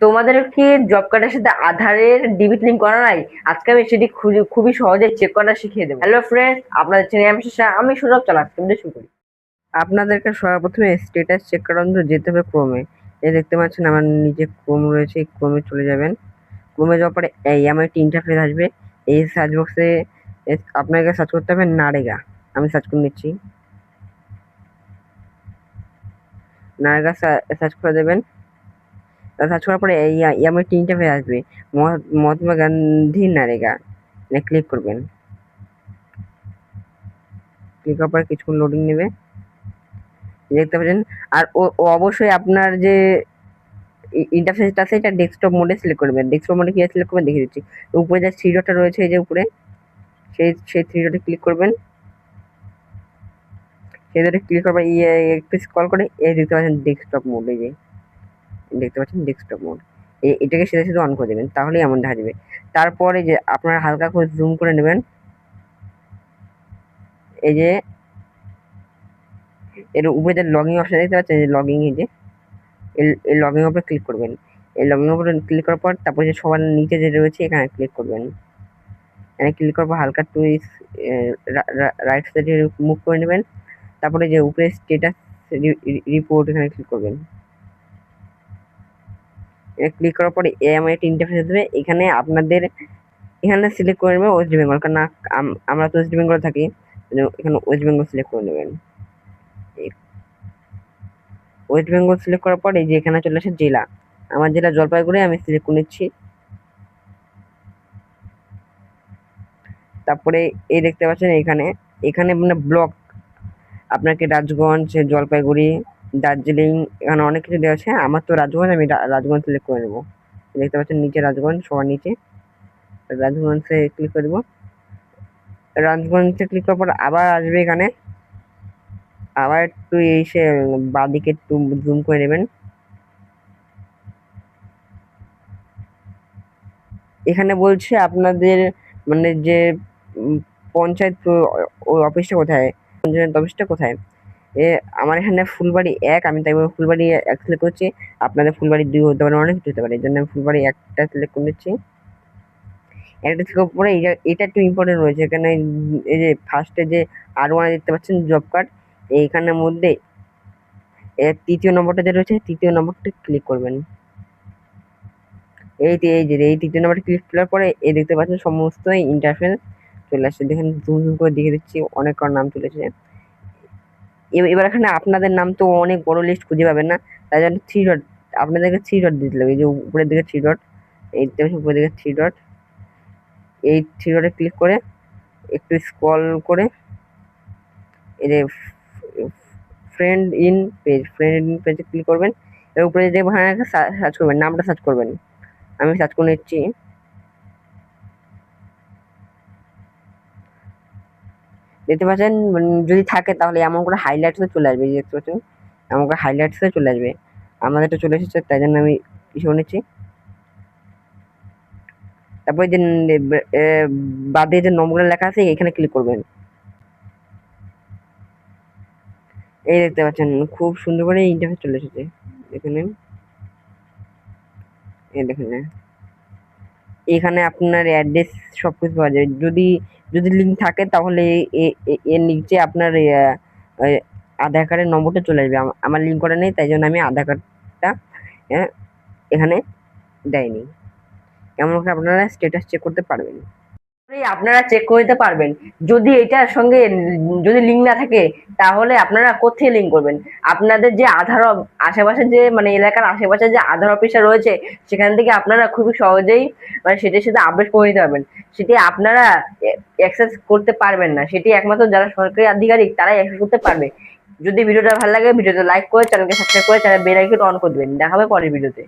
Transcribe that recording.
তোমাদের কি জব কার্ডের সাথে আধারের ডিবিট লিঙ্ক করা নাই? আজকে আমি সেটি খুবই সহজে চেক করা শিখিয়ে দেবো। হ্যালো ফ্রেন্ডস, আপনাদের চ্যানেল আমি সুরভ চালাক। তুমি শুরু করি। আপনাদেরকে সর্বপ্রথমে স্ট্যাটাস চেক করার জন্য যেতে হবে ক্রোমে। এই দেখতে পাচ্ছেন আমার নিচে ক্রোম রয়েছে, এই ক্রোমে চলে যাবেন। ক্রোমে যাওয়ার পরে এই আমার একটি ইন্টারফেস আসবে। এই সার্চ বক্সে আপনাকে সার্চ করতে হবে নারেগা। আমি সার্চ করে নিচ্ছি। নারেগা সার্চ করে দেবেন। সার্চ করার পরে এই আমার একটি ইন্টারফেস আসবে, মহাত্মা গান্ধী নারেগা। ক্লিক করবেন। ক্লিক করার পরে কিছুক্ষণ লোডিং নেবে, দেখতে পাচ্ছেন। আর ও অবশ্যই আপনার যে ইন্টারফেসটা আছে এটা ডেস্কটপ মোডে সিলেক্ট করবেন। ডেস্কটপ মোডে কিভাবে সিলেক্ট করবেন দেখিয়ে দিচ্ছি। উপরে যে থ্রি ডটটা রয়েছে, এই যে উপরে সেই থ্রি ডটে ক্লিক করবেন। সেই ডটে ক্লিক করবেন, একটু স্ক্রল করে এই দেখতে পাচ্ছেন ডেস্কটপ মোড। এই যে দেখতে পাচ্ছেন ডেস্কটপ মোড, এটাকে সেটা শুধু অন করে দেবেন, তাহলেই এমন দেখা যাবে। তারপরে যে আপনারা হালকা করে জুম করে নেবেন। এই যে এর উপরে যে লগইন অপশন দেখতে পাচ্ছেন, যে লগইন, এই যে এই লগইন উপরে ক্লিক করবেন। এই লগইন উপরে ক্লিক করার পর তারপরে যে সবার নিচে যে রয়েছে এখানে ক্লিক করবেন। এখানে ক্লিক করার পর হালকা একটু রাইট সাইডে মুভ করে নেবেন। তারপরে যে উপরে স্ট্যাটাস রিপোর্ট এখানে ক্লিক করবেন। ক্লিক করার পরে আমার একটা ইন্টারফেস দেবে। এখানে আপনাদের এখানে সিলেক্ট করে নেবেন ওয়েস্ট বেঙ্গল, কারণ আমরা তো ওয়েস্ট বেঙ্গল থাকি, এখানে ওয়েস্ট বেঙ্গল সিলেক্ট করে নেবেন। ওয়েস্ট বেঙ্গল সিলেক্ট করার পরে যে এখানে চলে আসে জেলা, আমার জেলা জলপাইগুড়ি, আমি সিলেক্ট করে নিচ্ছি। তারপরে এই দেখতে পাচ্ছেন এখানে মানে ব্লক আপনাকে রাজগঞ্জ, জলপাইগুড়ি, দার্জিলিং, এখানে অনেক কিছু দেওয়া আছে। আমার তো রাজগঞ্জ, আমি রাজগঞ্জ সিলেক্ট করে নেবো। দেখতে পাচ্ছেন নিচে রাজগঞ্জ, সবার নিচে রাজগঞ্জে ক্লিক করে দেবো। রাজগঞ্জে ক্লিক করার পর আবার আসবে এখানে, আবার একটু এসে বাঁদিকে একটু জুম করে নেবেন। এখানে বলছে আপনাদের মানে যে পঞ্চায়েত ওই অফিসটা কোথায়, পঞ্চায়েত অফিসটা কোথায়। আমার এখানে ফুলবাড়ি ১, আমি তাই ফুলবাড়ি ১ সিলেক্ট করছি। আপনাদের ফুলবাড়ি ২ হতে পারে, অনেক কিছু হতে পারে, এই জন্য আমি ফুলবাড়ি ১টা সিলেক্ট করে নিচ্ছি। একটা থেকে পরে এটা একটু ইম্পর্টেন্ট রয়েছে এখানে। এই যে ফার্স্টে যে R1 দেখতে পাচ্ছেন জব কার্ড, এইখানের মধ্যে তৃতীয় নম্বরটা যে রয়েছে, তৃতীয় নম্বরটা ক্লিক করবেন। এই যে এই তৃতীয় নম্বরটা ক্লিক করার পরে এই দেখতে পাচ্ছেন সমস্ত ইন্টারফেস চলে আসছে। দেখেন জুম করে দেখিয়ে দিচ্ছি, অনেক নাম চলে এসেছে। এবার এখানে আপনাদের নাম তো অনেক বড় লিস্ট খুঁজে পাবেন না, তাই জন্য থ্রি ডট, আপনাদেরকে থ্রি ডট দিতে হবে। এই যে উপরের দিকে থ্রি ডট, এই উপরের দিকে থ্রি ডট, এই থ্রি ডটে ক্লিক করে একটু স্ক্রল করে এই যে ফ্রেন্ড ইন পেজে ক্লিক করবেন। এর উপরে যে সার্চ করবেন, নামটা সার্চ করবেন। আমি সার্চ করে নিচ্ছি। দেখতে পাচ্ছেন যদি থাকে তাহলে এমন করে হাইলাইটসে চলে আসবে, দেখতে পাচ্ছেন এমন করে হাইলাইটসে চলে আসবে। আমাদেরটা চলে এসেছে, তাই জন্য আমি কিছু নিচ্ছি। তারপরে যে বাদে যে নম্বরগুলো লেখা আছে এখানে ক্লিক করবেন। এই দেখতে পাচ্ছেন খুব সুন্দর করে ইন্টারফেস চলে এসেছে। এখানে এই দেখেন, এখানে আপনার অ্যাড্রেস সবকিছু পাওয়া যায়। যদি লিঙ্ক থাকে তাহলে এর নিচে আপনার আধার কার্ডের নম্বরটা চলে আসবে। আমার লিঙ্ক করা নেই, তাই জন্য আমি আধার কার্ডটা এখানে দেয়নি। এমন করে আপনারা স্ট্যাটাস চেক করতে পারবেন। আপনারা চেক করে দিতে পারবেন। যদি এটার সঙ্গে যদি লিঙ্ক না থাকে তাহলে আপনারা কোথায় লিঙ্ক করবেন? আপনাদের যে আধার আশেপাশে যে মানে এলাকার আশেপাশে যে আধার অফিসটা রয়েছে সেখান থেকে আপনারা খুবই সহজেই মানে সেটির সাথে আপডেট করে নিতে পারবেন। সেটি আপনারা অ্যাক্সেস করতে পারবেন না, সেটি একমাত্র যারা সরকারি আধিকারিক তারাই অ্যাক্সেস করতে পারবে। যদি ভিডিওটা ভালো লাগে ভিডিওতে লাইক করে চ্যানেলকে সাবস্ক্রাইব করে চ্যানেল বেল আইকন অন করে দেবেন। দেখা হবে পরের ভিডিওতে।